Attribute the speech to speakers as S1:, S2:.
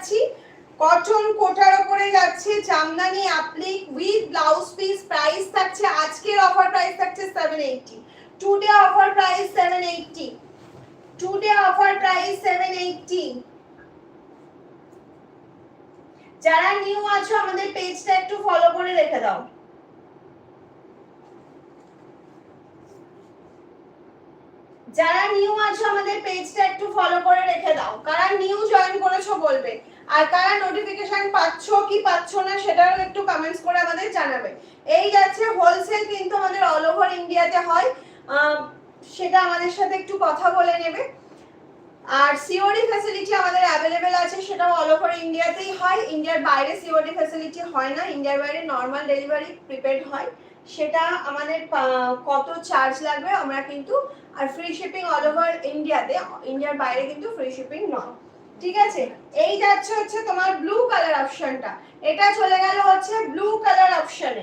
S1: যাচ্ছি কটন কোটার উপরে যাচ্ছে Jamdani applique with blouse piece. Price থাকছে আজকের অফার প্রাইস থাকছে 780। Today offer price 780। Today offer price 780। যারা নিউ আছো আমাদের পেজটা একটু ফলো করে রেখে দাও। যারা নিউ আছো আমাদের পেজটা একটু ফলো করে রেখে দাও। কারা নিউ জয়েন করেছো বলবে, আর কারা নোটিফিকেশন পাচ্ছো কি পাচ্ছো না সেটাও একটু কমেন্টস করে আমাদের জানাবে। এই যাচ্ছে হোলসেল, কিন্তু আমাদের অল ওভার ইন্ডিয়াতে হয়, সেটা আমাদের সাথে একটু কথা বলে নেবে। আর সিওডি ফ্যাসিলিটি আমাদের অ্যাভেলেবেল আছে, সেটাও অল ওভার ইন্ডিয়াতেই হয়। ইন্ডিয়ার বাইরে সিওডি ফ্যাসিলিটি হয় না, ইন্ডিয়ার বাইরে নর্মাল ডেলিভারি প্রিপেড হয়। সেটা আমাদের কত চার্জ লাগবে আমরা কিন্তু, আর ফ্রি শিপিং অল ওভার ইন্ডিয়াতে, ইন্ডিয়ার বাইরে কিন্তু ফ্রি শিপিং নয়। ঠিক আছে, এই যাচ্ছে হচ্ছে তোমার ব্লু কালার অপশনটা, এটা চলে গেল হচ্ছে ব্লু কালার অপশনে।